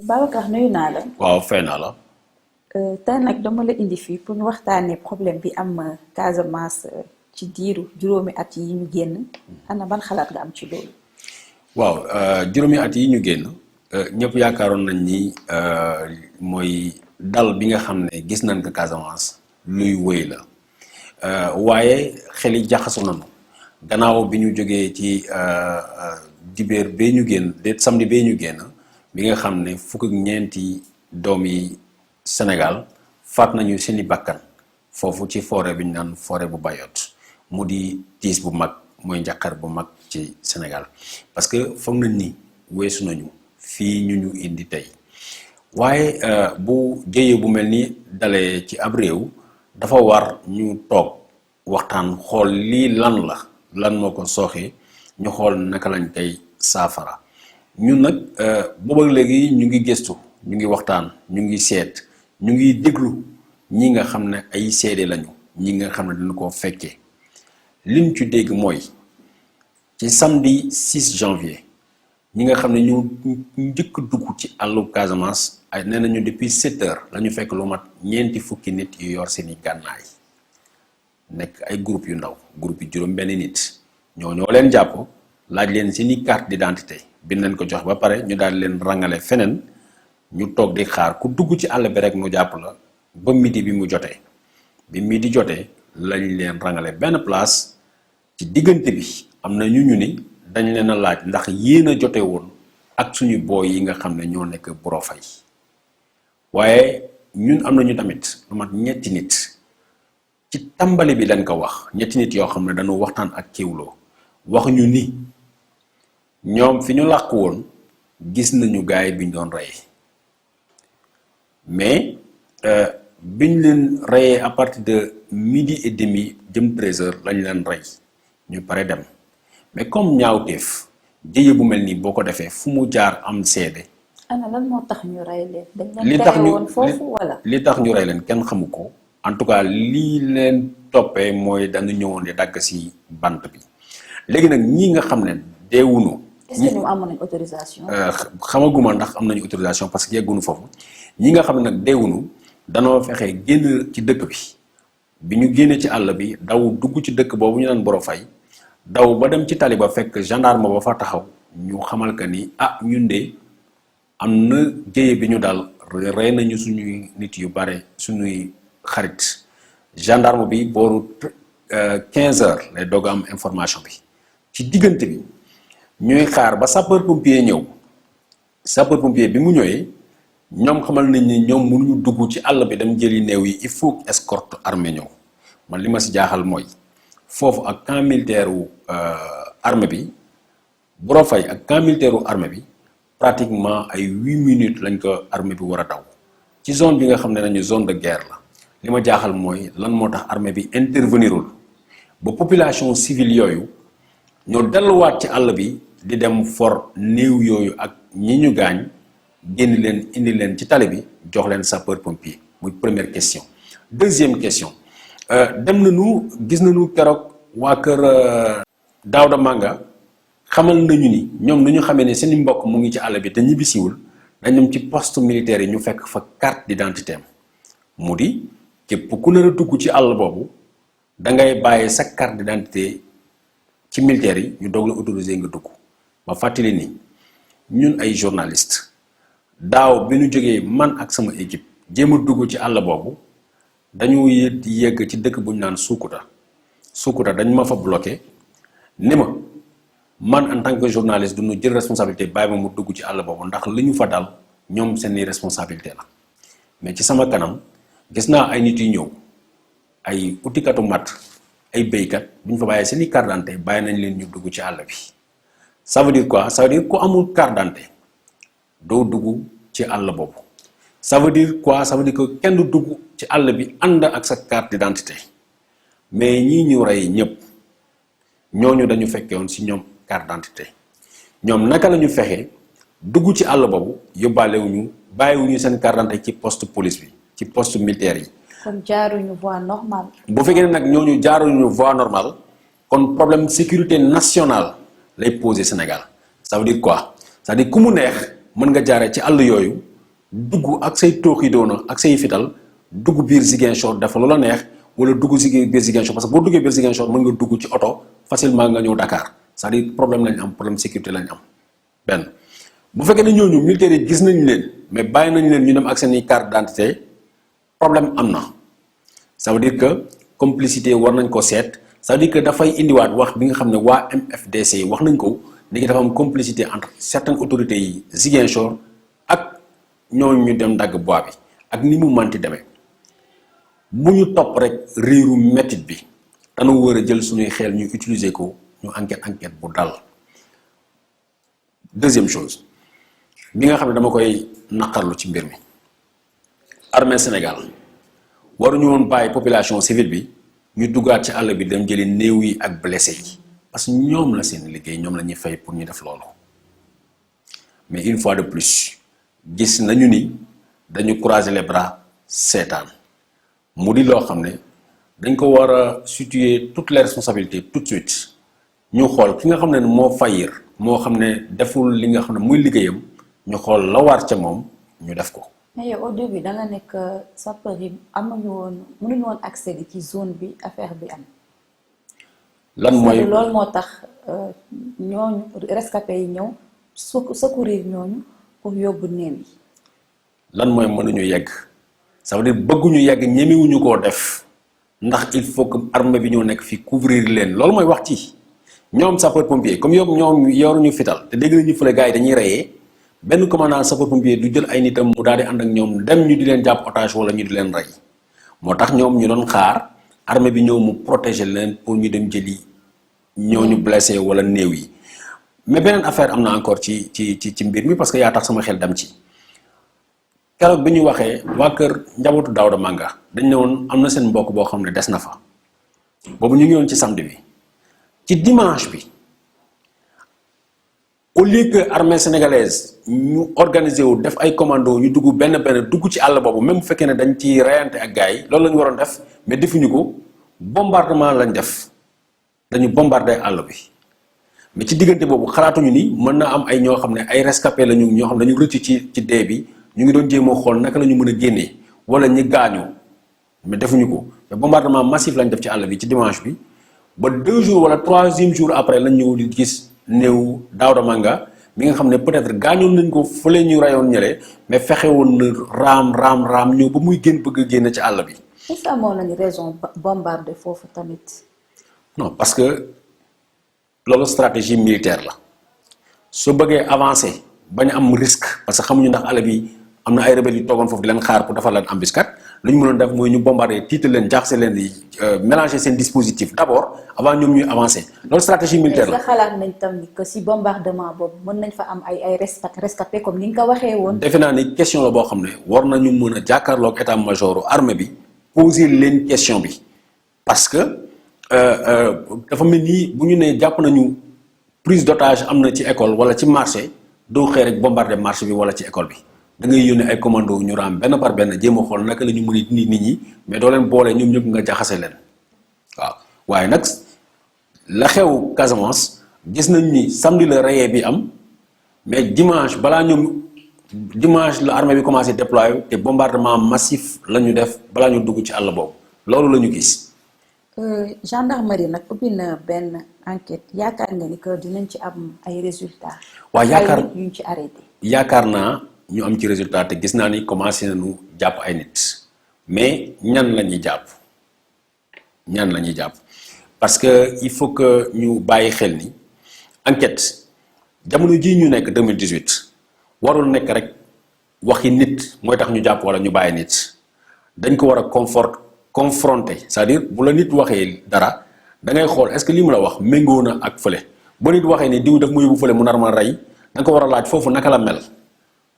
Babacar nuyu naa la. waaw fay naa la. Tey nag dama la indi fii pour ñu waxtaanee problème bi am Casamance ci diiru juróomi at yi ñu génn ana ban xalaat nga am ci loolu. waaw juróomi at yi ñu génn ñëpp yaakaaroon nañ ni mooy dal bi nga xam ne gis nañ ko Casamance luy wéy la waaye xel yi jaxasu nañu gannaaw bi ñu jógee ci dibéer bee ñu génn de samedi bee ñu génn bi nga xam ne fukk ak ñeenti doom yi Sénégal faat nañu seeni bakkan foofu ci forêt bi ñu naan forêt bu Bayot mu di tiis bu mag mooy njàqar bu mag ci Sénégal parce que foog nañ ni weesu nañu fii ñu indi tey waaye bu jëyee bu mel ni dalee ci ab réew dafa war ñu toog waxtaan xool lii lan la lan moo ko sooxee ñu xool naka lañ koy saafara ñun nag booba léegi ñu ngi gëstu ñu ngi waxtaan ñu ngi seet ñu ngi déglu ñi nga xam ne ay seede lañu ñi nga xam ne dañu koo fekkee liñ ci dégg mooy ci samedi 6 janvier ñi nga xam ne ñu njëkk dugg ci àllu Casamance ay nee nañu depuis 7 heures la ñu fekk lu mat ñeenti fukki nit yu yor seeni gànnaay nekk ay groupe yu ndaw groupe yu juróom benn nit ñoo leen jàpp laaj leen seeni carte d'identité bi leen ko jox ba pare ñu daal leen rangale feneen ñu toog di xaar ku dugg ci àll bi rek mu jàpp la ba midi bi mu jotee bi midi jotee lañ leen rangale benn place ci diggante bi am na ñu ni dañ leen a laaj ndax yéen a jote woon ak suñu booy yi nga xam ne ñoo nekk Borofay waaye ñun am nañu tamit lu mat ñetti nit ci tàmbali bi lañ ko wax ñetti nit yoo xam ne dañu waxtaan ak Kéwoulo wax ñu ni ñoom fi ñu làq woon gis nañu gaay bi ñu doon rey mais biñ leen reyee à partir de midi et demi jëm 13 heures lañ leen rey ñu pare dem mais comme ñaawteef jëye bu mel nii boo ko defee fu mu jaar am seede. ana lan moo tax ñu rey leen. dañ leen tere woon foofu wala li tax ñu rey leen kenn xamu ko en tout cas lii leen toppee mooy dañu ñëwoon di dagg ci bant bi léegi nag ñii nga xam ne deewuñu. est-ce que ñu amoon nañ autorisation. xamaguma ndax am nañu autorisation parce que yegguñu foofu ñi nga xam ne nag deewuñu danoo fexe génn ci dëkk bi ñu génnee ci àll bi daw dugg ci dëkk boobu ñu naan Borofay daw ba dem ci tali ba fekk gendarme ba fa taxaw ñu xamal que ni ñun de am na jéye bi ñu daal rey nañu suñuy nit yu bare suñuy xarit gendarme bi booru 15 heures lay doog am information bi ci diggante bi ñuy xaar ba sapeur pompier ñëw sapeur pompier bi mu ñëwee ñoom xamal nañ ni ñoom mënuñu dugg ci àll bi dem jëli néew yi il faut escorte armée ñëw man li ma si jaaxal mooy foofu ak camp militaire wu armée bi Borofay ak camp militaire wu armée bi pratiquement ay 8 minutes lañ ko armée bi war a daw ci zone bi nga xam ne nañu zone de guerre la li ma jaaxal mooy lan moo tax armée bi intervenirul ba population civile yooyu ñoo delluwaat ci àll bi di dem for néew yooyu ak ñi ñu gaañ génn leen indi leen ci tali bi jox leen sapeur pompier muy première question. Deuxième question dem nañu gis nañu keroog waa kër Daouda Manga xamal nañu ni ñoom nu ñu xamee ne seen mbokk mu ngi ci àll bi te ñibbisiwul dañ dem ci poste militaire yi ñu fekk fa carte d'identité am mu di képp ku nar a dugg ci àll boobu da ngay bàyyi sa carte d'identité ci militaire yi ñu doog la autorisé nga dugg ma fàttali ni ñun ay journaliste daaw bi ñu jógee man ak sama équipe jéem a dugg ci àll boobu dañu yegg ci dëkk bu ñu naan Sukuta dañ ma fa bloqué ni ma man en tant que journaliste duñu jël responsabilité bàyyi ma mu dugg ci àll boobu ndax li ñu fa dal ñoom seeni responsabilité la mais ci sama kanam gis naa ay nit yu ñëw ay utikatu mat ay béykat bu ñu fa bàyyee seeni carte d'identité bàyyi nañ leen ñu dugg ci àll bi ça veut dire quoi ça veut dire ku amul carte d'identité doo dugg ci àll boobu ça veut dire quoi ça veut dire que kenn du dugg ci àll bi ànd ak sa carte d'identité mais ñii ñu rey ñëpp ñooñu dañu fekke woon ci ñoom carte d'identité ñoom naka la ñu fexe dugg ci àll boobu yóbbaalewuñu bàyyiwuñu seen carte d'identité ci poste police bi ci poste militaire yi. kon jaaruñu voie normale. bu fekkee ne nag ñooñu jaaruñu voie normale kon problème sécurité nationale lay poser Sénégal ça veut dire quoi c'est-à-dire ku mu neex mën nga jaaree ci àll yooyu dugg ak say tooxi doona ak say fital dugg biir Ziguinchor dafa loola neex wala dugg biir Ziguinchor parce que boo duggee biir Ziguinchor mën nga dugg ci oto facilement nga ñëw Dakar c'est-à-dire problème lañ am problème sécurité lañ am benn. bu fekkee ne ñooñu militaires yi gis nañ leen mais bàyyi nañ leen ñu dem ak seen i carte d'identité problème am na ça veut dire que complicité war nañ ko seet ça veut dire que dafay indiwaat wax bi nga xam ne waa MFDC wax nañ ko léegi dafa am complicité entre certaines autorités yi Ziguinchor ak ñooñu ñu dem dagg bois bi ak ni mu manti demee bu ñu topp rek riiru métit bi dañoo war a jël suñuy xel ñu utiliser ko ñu enquête bu dal. Deuxième chose bi nga xam ne dama koy naqarlu ci mbir mi armée Sénégal waruñu woon bàyyi population civile bi ñu duggaat ci àll bi dem jëli néew yi ak blessé yi parce que ñoom la seen liggéey ñoom la ñuy fay pour ñu def loolu mais une fois de plus gis nañu ni dañu croiser les bras seetaan mu di loo xam ne dañ ko war a situer toutes les responsabilités tout de suite ñu xool ki nga xam ne moo fayir moo xam ne deful li nga xam ne muy liggéeyam ñu xool la war ca moom ñu def ko. mais yow au début da nga nekk sapeur yi mënuñu woon accéder ci zone bi affaire bi am. lan mooy loolu moo tax ñooñu rescapé yi ñëw secourir ñooñu pour yóbbu néew yi. lan mooy mënuñu yegg ça veut dire bëgguñu yegg ñemewuñu koo def ndax il faut que armée bi ñoo nekk fi couvrir leen loolu mooy wax ci ñoom sapeur pompier comme ñoom yoruñu fital te dégg nañu fële gars yi dañuy reyee benn commandant sapeur pompier du jël ay nitam mu daal di ànd ak ñoom dem ñu di leen jàpp otage wala ñu di leen rey moo tax ñoom ñu doon xaar armée bi ñëw mu protéger leen pour ñu dem jëli ñooñu blessé wala néew yi mais beneen affaire am na encore ci mbir mi parce que yaa tax sama xel dem ci keroog bi ñu waxee waa kër njabootu Daouda Manga dañ ne woon am na seen mbokk boo xam ne des na fa boobu ñu ngi woon ci samedi bi ci dimanche bi au lieu que armée sénégalaise ñu organiser wu def ay commando ñu dugg benn dugg ci àll boobu même bu fekkee ne dañ ci reyante ak gars yi loolu la ñu waroon def mais defuñu ko bombardement lañ def dañu bombarder àll bi mais ci diggante boobu xalaatuñu ni mën na am ay ñoo xam ne ay rescapé lañu ñoo xam ne dañu rëcc ci dee bi ñu ngi doon jéem a xool naka la ñu mën a génnee wala ñi gaañoo mais defuñu ko mais bombardement massif lañ def ci àll bi ci dimanche bi ba 2 jours wala 3e jour après lañ ñëw di gis néew Daouda Manga mi nga xam ne peut-être gaañoon nañ ko fële ñu rayoon ñële mais fexe woon na raam ñëw ba muy bëgg a génn ci àll bi. est-ce que amoon nañu raison bombarder foofu tamit. non parce que loolu stratégie militaire la soo bëggee avancer bañ am risque parce que xamuñu ndax àll bi am na ay rebelles yu toogoon foofu di leen xaar pour defal leen embuscade lu ñu mënoon def mooy ñu bombarder tiital leen jaxase leen di mélanger seen dispositif d'abord avant ñoom ñuy avancer loolu stratégie militaire la. est-ce que xalaat nañ tamit que si bombardement boobu mën nañ fa am ay rescapé comme ni nga ko waxee woon. defe naa ni question la boo xam ne war nañu mën a jàkkaarloog état-major armée bi poser leen question bi parce que dafa mel ni bu ñu nee jàpp nañu prise d'otage am na ci école wala ci marché doo xëy rek bombarder marché bi wala ci école bi. da ngay yónnee ay commando ñu raam benn par benn jéem a xool naka la ñu mën a dindi nit ñi mais doo leen boole ñoom ñëpp nga jaxase leen waaw waaye nag la xew Casamance gis nañ ni samedi la rayé bi am mais dimanche la armée bi commencé déployer te bombardement massif la ñu def balaa ñu dugg ci àll boobu loolu la ñu gis. gendarmerie nag ubbi na benn enquête yaakaar nga ni que dinañ ci am ay résultats. waaw ay nit yuñ ci arrêté. yaakaar naa. ñu am ci résultat te gis naa ni commencé nañu jàpp ay nit mais ñan la ñuy jàpp parce que il faut que ñu bàyyi xel ni enquête jamono jii ñu nekk 2018 warul nekk rek waxi nit mooy tax ñu jàpp wala ñu bàyyi nit dañ ko war a confronter c'est-à-dire bu la nit waxee dara da ngay xool est-ce que li mu la wax méngoo na ak fële ba nit waxee ni diw daf ma yóbbu fële mu nar ma rey da nga ko war a laaj foofu naka la mel.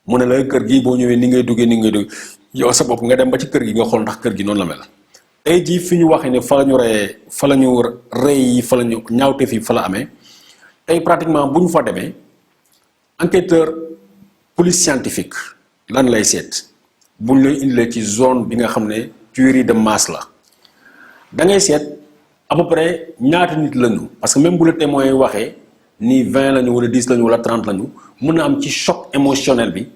mu ne la kër gi boo ñëwee ni ngay duggee yow sa bopp nga dem ba ci kër gi nga xool ndax kër gi noonu la mel tey jii fi ñu waxee ne fa la ñu rey yi fa la ñu ñaawte fi fa la amee tey pratiquement bu ñu fa demee enquêteur police scientifique lan lay seet bu ñu lay indilee ci zone bi nga xam ne tuerie de masse la da ngay seet à peu près ñaata nit lañu parce que même bu la témoin waxee ni 20 lañu wala 10 lañu wala 30 lañu mën na am ci choc émotionnel bi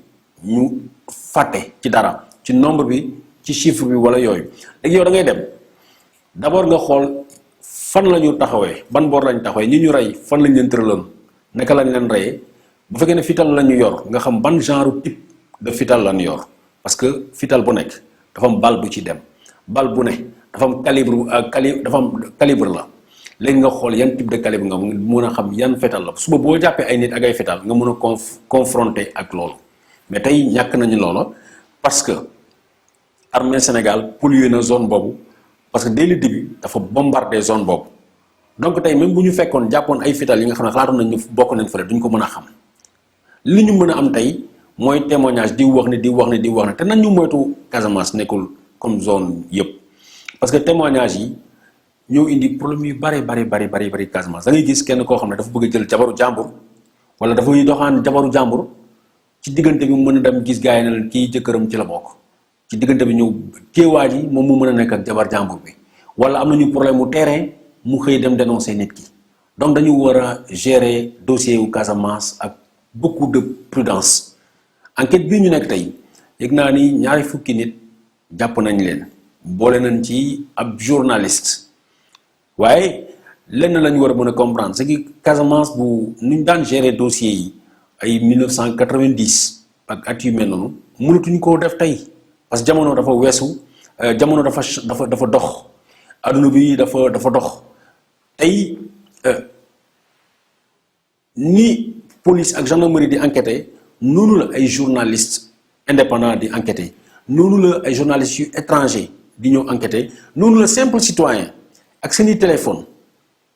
ñu fàtte ci dara ci nombre bi ci chiffre bi wala yooyu léegi yow da ngay dem d'abord nga xool fan la ñu taxawee ban boor lañ taxawee ñi ñu rey fan lañ leen tëraloon naka lañ leen reyee bu fekkee ne fital la ñu yor nga xam ban genre type de fital la ñu yor parce que fital bu nekk dafa am bal bu ci dem bal bu ne dafa am dafa am calibre la léegi nga xool yan type de calibre nga mën a xam yan fetal la suba boo jàppee ay nit ak ay fetal nga mën a confronter ak loolu mais tey ñàkk nañu loola parce que armée Sénégal pollué na zone boobu parce que dès le début dafa bombardé zone boobu donc tey même bu ñu fekkoon jàppoon ay fetal yi nga xam ne xalaatoon nañ ñu bokk nañ fële duñ ko mën a xam li ñu mën a am tey mooy témoignage di wax ne di wax ne di wax ne te nañ ñu moytu Casamance nekkul comme zone yëpp parce que témoignage yi ñoo indi problème yu bari Casamance da ngay gis kenn koo xam ne dafa bëgg a jël jabaru jàmbur wala dafay doxaan jabaru jàmbur ci diggante bi mu mën a dem gis gars yi ne leen kii jëkkëram ci la bokk ci diggante bi ñëw kéewaa ji moom mu mën a nekk ak jabar jàmbur bi wala am nañu problème mu terrain mu xëy dem dénoncer nit ki donc dañu war a gérer dossier wu Casamance ak beaucoup de prudence enquête bii ñu nekk tey yëg naa ni ñaari fukki nit jàpp nañ leen boole nañ ci ab journaliste waaye lenn la ñu war a mën a comprendre c'est que Casamance bu nuñ daan gérer dossier yi ay 1990 ak at yu mel noonu mënatuñ koo def tey parce que jamono dafa weesu jamono dafa dox adduna bi dafa dox tey ni police ak gendarmerie di enquêter noonu la ay journalistes indépendants di enquêter noonu la ay journalistes yu étrangers di ñëw enquêter noonu la simple citoyen ak seeni téléphone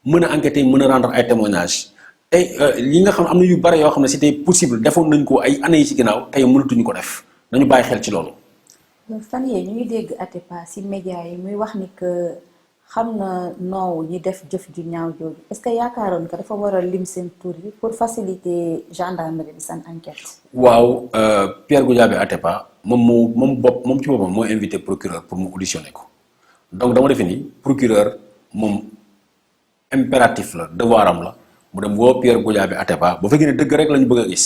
mën a enquêter mën a rendre ay témoignages tey li nga xam am na yu bare yoo xam ne c'était possible defoon nañ ko ay années yi ci ginnaaw tey mënatuñu ko def nañu bàyyi xel ci loolu. fan yee ñu ngi dégg Atépa ci média yi muy wax ni que xam na noowu ñi def jëf ju ñaaw jooju est-ce que yaakaaroon que dafa war a lim seen tur yi pour faciliter gendarmerie bi seen enquête. waaw Pierre Goudiaby Atépa moom ci boppam moo invité procureur pour mu auditionner ko donc dama defe ni procureur moom impératif la devoir am la mu dem woo Pierre Goudiaby Atépa bu fekkee ne dëgg rek la ñu bëgg a gis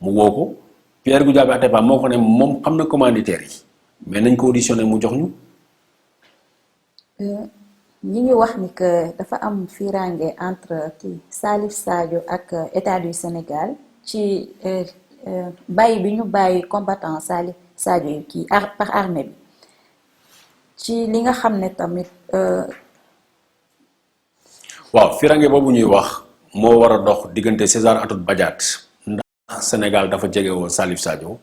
mu woo ko Pierre Goudiaby Atépa moo ko ne moom xam na commanditaire yi mais nañ ko auditionner mu jox ñu. ñi ngi wax ni que dafa am firange entre Salif Sadio ak état du Sénégal ci bàyyi bi ñu bàyyi combattant Salif Sadio yi kii par armée bi ci li nga xam ne tamit. waaw firange boobu ñuy wax moo war a dox diggante César Atoute Badiate ndax Sénégal dafa jegewoo Salif Sadio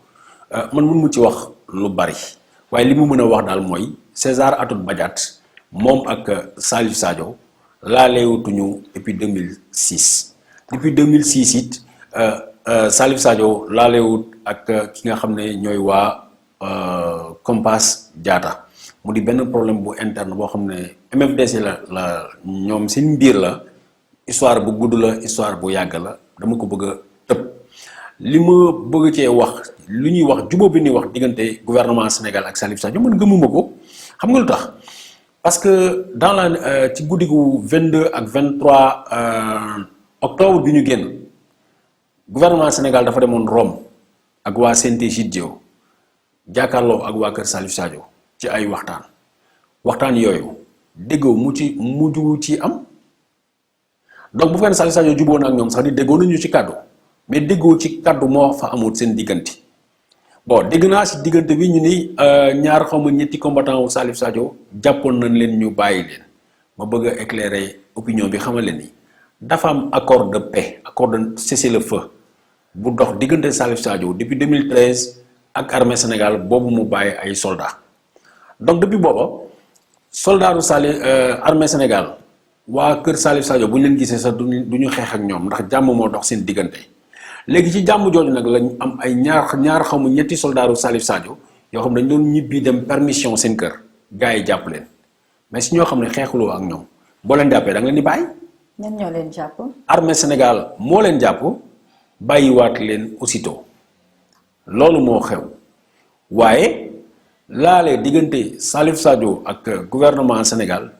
man mun mu ci wax lu bari waaye li mu mën a wax daal mooy César Atoute Badiate moom ak Salif Sadio laaleewutuñu depuis 2006 depuis 2006 it Salif Sadio laaleewut ak ki nga xam ne ñooy waa Compass Diatta mu di benn problème bu interne boo xam ne MFDC la ñoom seen mbir la histoire bu gudd la histoire bu yàgg la dama ko bëgg a tëb li ma bëgg cee wax lu ñuy wax jubóo bi ñuy wax diggante gouvernement Sénégal ak Salif Sadio man gëmuma ko xam nga lu tax parce que dans la ci guddi gu 22 ak 23 octobre bi ñu génn gouvernement Sénégal dafa demoon Rome ak waa Saint-Egidio jàkkaarloo ak waa kër Salif Sadio ci ay waxtaan yooyu déggoo mujj ci am donc bu fekkee Salif Sadio jubóo na ak ñoom sax di déggoo nañu ci kàddu mais déggoo ci kàddu moo fa amul seen diggante bon dégg naa si diggante bi ñu ni ñaar xaw ma ñetti combattant wu Salif Sadio jàppoon nañ leen ñu bàyyi leen ma bëgg a éclairer opinion bi xamal leen ni dafa am accord de paix accord de cessez-le-feu bu dox diggante Salif Sadio depuis 2013 ak armée Sénégal boobu mu bàyyi ay soldats donc depuis booba soldats armée Sénégal waa kër Salif Sadio bu ñu leen gisee sax du ñu xeex ak ñoom ndax jàmm moo dox seen diggante léegi ci jàmm jooju nag lañ am ay ñaar xamu ñetti soldaaru Salif Sadio yoo xam ne dañ doon ñibbi dem permission seen kër gars yi jàpp leen mais si ñoo xam ne xeexuloo ak ñoom boo leen jàppee da nga leen di bàyyi. ñan ñoo leen jàpp. armée Sénégal moo leen jàpp bàyyiwaat leen aussitôt loolu moo xew waaye laalee diggante Salif Sadio ak gouvernement Sénégal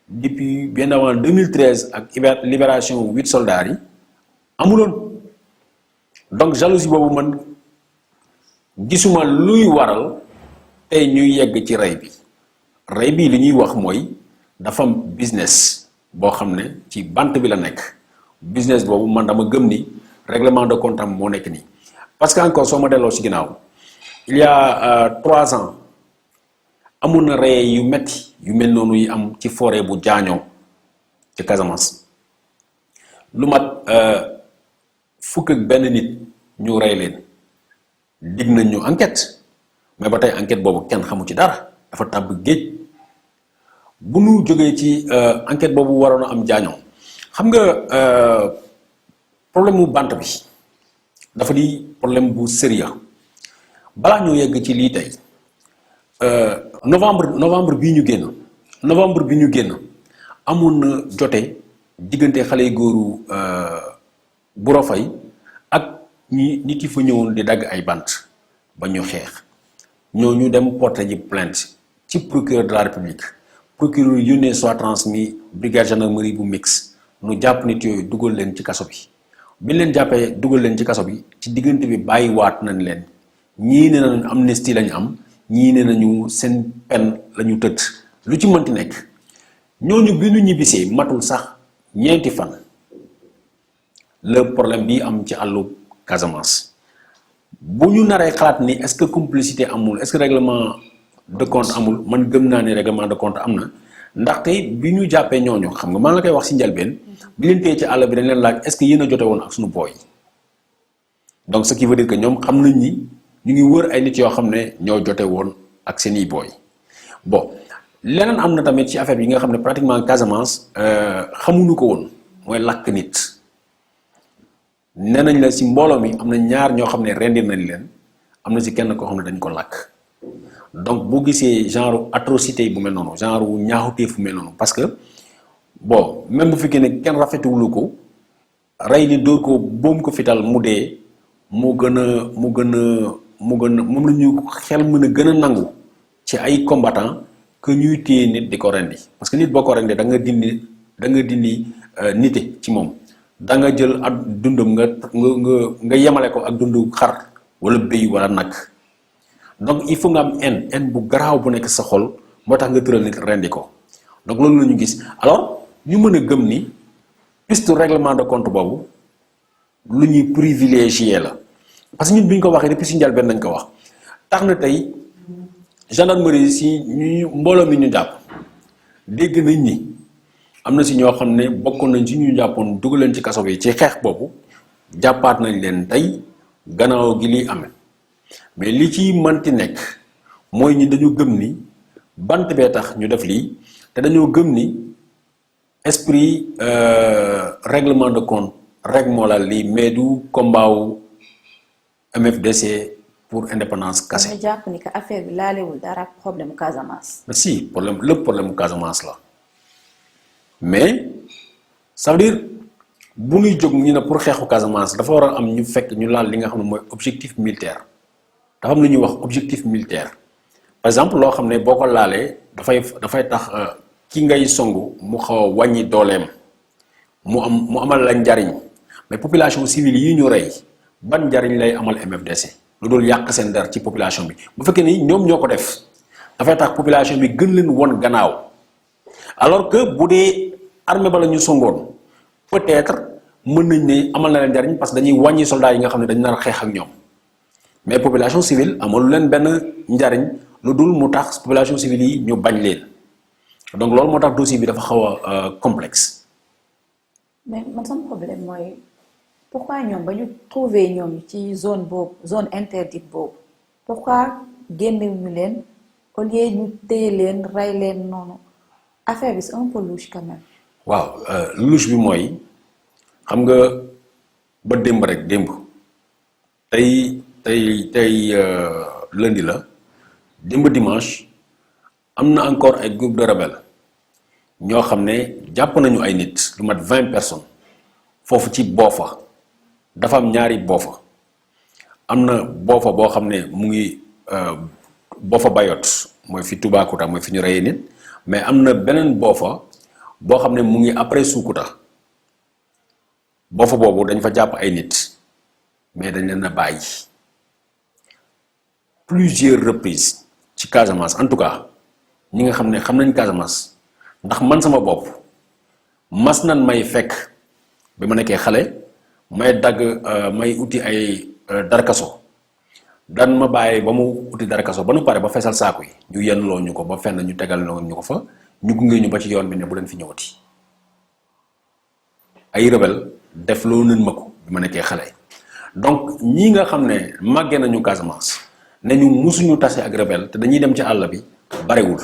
depuis bien avant 2013 ak libération 8 soldats yi amuloon donc jalousie boobu man gisuma luy waral tey ñuy yegg ci rey bi li ñuy wax mooy dafa am business boo xam ne ci bant bi la nekk business boobu man dama gëm ni règlement de compte am moo nekk nii parce que encore soo ma delloo ci ginnaaw il y a 3 ans amoon na rey yu metti yu mel noonu yi am ci forêt bu Jaañoo ci Casamance lu mat fukk ak benn nit ñu rey leen dig nañ ñu enquête mais ba tey enquête boobu kenn xamu ci dara dafa tàbb géej bu ñu jógee ci enquête boobu waroon a am Jaañoo xam nga problème mu bant bi dafa di problème bu sérieux balaa ñoo yegg ci lii tey novembre bii ñu génn amoon na jote diggante xale yu góoru Buro Faye ak ñi nit yi fa ñëwoon di dagg ay bant ba ñu xeex ñooñu dem porter ji plainte ci procureur de la république procureur yónnee soit transmis brigade gendarmerie bu mix nu jàpp nit yooyu dugal leen ci kaso bi leen jàppee dugal leen ci kaso bi ci diggante bi bàyyiwaat nañ leen ñii ne nañ amnistie lañu am ñii ne nañu seen peine lañu tëdd lu ci mënti nekk ñooñu bi ñu ñibbisee matul sax ñeenti fan le problème bi am ci àllu Casamance bu ñu naree xalaat ni est-ce que complicité amul est-ce que règlement de compte amul man gëm naa ni règlement de compte am na ndaxte bi ñu jàppee ñooñu xam nga maa la koy wax ci njëlbeen bi leen téye ci àll bi dañ leen laaj est-ce que yéen a jote woon ak suñu booy yi donc ce qui veut dire que ñoom xam nañ ni ñu ngi wër ay nit yoo xam ne ñoo jote woon ak seeni booy bon leneen am na tamit ci affaire bi nga xam ne pratiquement Casamance xamuñu ko woon mooy lakk nit nee nañ la ci mbooloo mi am na ñaar ñoo xam ne rendi nañ leen am na ci kenn koo xam ne dañ ko lakk donc boo gisee genre atrocité bu mel noonu genre ñaaxuteef bu mel noonu parce que bon même bu fekkee ne kenn rafetuwulu ko rey ni dóor ko boom ko fital mu dee mu gën a moom la ñu xel mën a gën a nangu ci ay combattant que ñuy téye nit di ko rendi parce que nit boo ko rendi da nga dindi nite ci moom da nga jël ak dundam nga yemale ko ak dundu xar wala béy wala nag donc il faut nga am haine bu garaaw bu nekk sa xol moo tax nga tëral nit rendi ko donc loolu la ñu gis alors ñu mën a gëm ni piste règlement de compte boobu lu ñuy privilégié la parce que ñun bi ñu ko waxee depuis si njëlbeen nañ ko wax tax na tey gendarmerie si ñu mbooloo mi ñu jàpp dégg nañ ni am na si ñoo xam ne bokkoon nañ si ñu jàppoon dugg leen ci kaso bi ci xeex boobu jàppaat nañ leen tey gannaaw gi liy amee mais li ci mënti nekk mooy ñi dañu gëm ni bant bee tax ñu def lii te dañoo gëm ni esprit règlement de compte rek moo la lii mais du combat wu MFDC pour indépendance kase. nga jàpp ni que affaire bi laalewul dara problème Casamance. si lépp problème Casamance la mais ça veut dire bu ñuy jóg ñu ne pour xeexu Casamance dafa war a am ñu fekk ñu laal li nga xam ne mooy objectif militaire dafa am lu ñuy wax objectif militaire par exemple loo xam ne boo ko laalee dafay tax ki ngay songu mu xaw a wàññi dooleem mu amal la njariñ mais population civile yi ñu rey ban njariñ lay amal MFDC lu dul yàq seen der ci population bi bu fekkee ni ñoom ñoo ko def dafay tax population bi gën leen won gannaaw alors que bu dee armée ba la ñu songoon peut-être mën nañ ne amal na leen njariñ parce que dañuy wàññi soldats yi nga xam ne dañu nar a xeex ak ñoom mais population civile amalu leen benn njariñ lu dul mu tax population civile yi ñu bañ leen donc loolu moo tax dossier bi dafa xaw a complexe. mais man sama problème mooy pourquoi ñoom ba ñu trouvé ñoom ci zone boobu zone interdite boobu pourquoi génnewuñu leen au lieu ñu téye leen rey leen noonu affaire bi c'est un peu louche quand même. waaw louche bi mooy xam nga ba démb rek démb tey lundi la démb dimanche am na encore ay groupe de rebelles ñoo xam ne jàpp nañu ay nit lu mat 20 personnes foofu ci Boofa dafa am ñaari Boofa am na Boofa boo xam ne mu ngi Boofa Bayot mooy fi Toubacouta mooy fi ñu reyee nit mais am na beneen Boofa boo xam ne mu ngi après Sukuta Boofa boobu dañ fa jàpp ay nit mais dañ leen a bàyyi plusieurs reprises ci Casamance en tout cas ñi nga xam ne xam nañ Casamance ndax man sama bopp mas nan may fekk bi ma nekkee xale may dagg may uti ay darkaso dan ma bàyyi ba mu uti darkaso ba nu pare ba feesal saaku yi ñu yenloo ñu ko ba fenn ñu tegal ñu ko fa ñu gunge ñu ba ci yoon bi ne bu leen fi ñëwati ay rebelle def loo nañ ma ko bi ma nekkee xale donc ñii nga xam ne màggee nañu Casamance ne ñu musuñu tase ak rebelle te dañuy dem ci àll bi barewul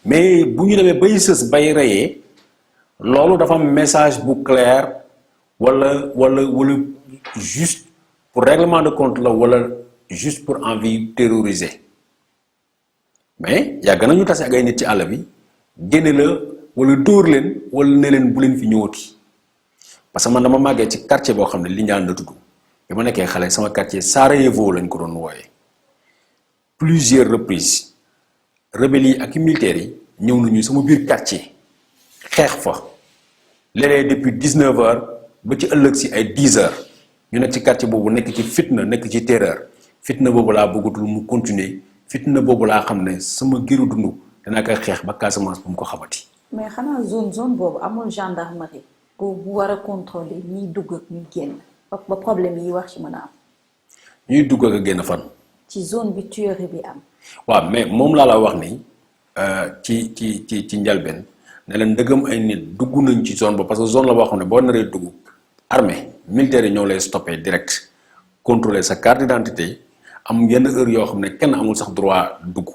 mais bu ñu demee bay sës bay reyee loolu dafa am message bu clair wala juste pour règlement de compte la wala juste pour envie terroriser mais yàgg nañu tase ak ay nit ci àll bi génne la wala dóor leen wala ne leen bu leen fi ñëwati parce que man dama màggee ci quartier boo xam ne Lindiane la tudd bi ma nekkee xale sama quartier Sarajevo lañ ko doon wooyee plusieurs reprises rebelles yi ak militaires yi ñëw nañu sama biir quartier xeex fa léeg-léeg depuis 19h ba ci ëllëg si ay 10h ñu nekk ci quartier boobu nekk ci fitna nekk ci terreur fitna boobu laa bëggatul mu continuer fitna boobu laa xam ne sama giru dund danaa koy xeex ba Casamance bu mu ko xamati. mais xanaa zone boobu amul gendarmerie bu war a contrôler ñiy dugg ak ñuy génn ba problème yi wax ci mën a am. ñuy dugg ak a génn fan. ci zone bi tuerie bi am. waaw mais moom laa la wax ni ci njalbeen ne leen ndëgëm ay nit dugg nañ ci zone ba parce que zone la boo xam ne boo naree dugg armée militaire yi ñoo lay stoppé direct contrôler sa carte d'identité am yenn heure yoo xam ne kenn amul sax droit dugg.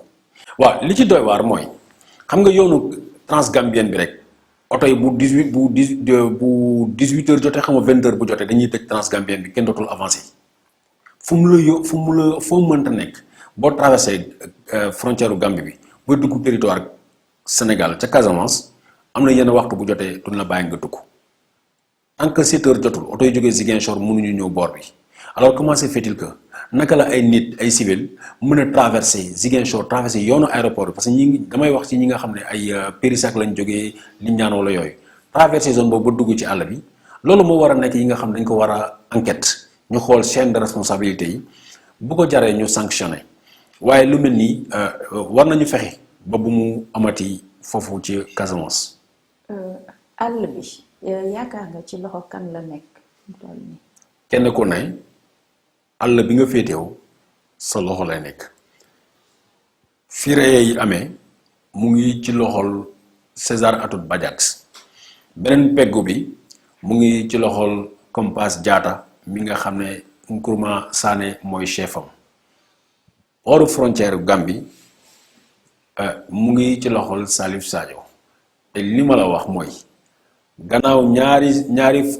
waaw li ci doy waar mooy xam nga yoonu transgambien bi rek oto yi bu 18h jotee xam nga 20h bu jotee dañuy tëj transgambien bi kenn dootul avancé fu mu la foo mënta nekk boo traversé frontière u Gambie bi booy dugg territoire Sénégal ca Casamance am na yenn waxtu bu jotee duñ la bàyyi nga dugg tant que 7h jotul oto yi jógee Ziguinchor mënuñu ñëw boor bi alors comment se fait-il que naka la ay nit ay civil mën a traversé Ziguinchor traversé yoonu aéroport bi parce que ñi damay wax ci ñi nga xam ne ay Périssac lañ jógee Lindiane wala yooyu traversé zone boobu ba dugg ci àll bi loolu moo war a nekk yi nga xam ne dañ ko war a enquête ñu xool chaîne de responsabilité yi bu ko jaree ñu sanctionné waaye lu mel nii war nañu fexe ba bu mu amati foofu ci Casamance. àll bi yaakaar nga ci loxo kan la nekk tool nii. kenn ku ne àll bi nga féetew sa loxo lay nekk fi reye yi amee mu ngi ci loxol César Atoute Badiate beneen peggu bi mu ngi ci loxol Compass Diatta mi nga xam ne Nkrumah Sané mooy chef am hors frontière Gambie mu ngi ci loxol Salif Sadio te li ma la wax mooy gannaaw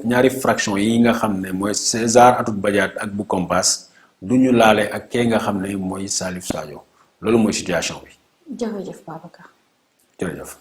ñaari fraction yi nga xam ne mooy César Atoute Badiate ak bu Compass du ñu laale ak kee nga xam ne mooy Salif Sadio loolu mooy situation bi. jërëjëf Babacar. jërëjëf.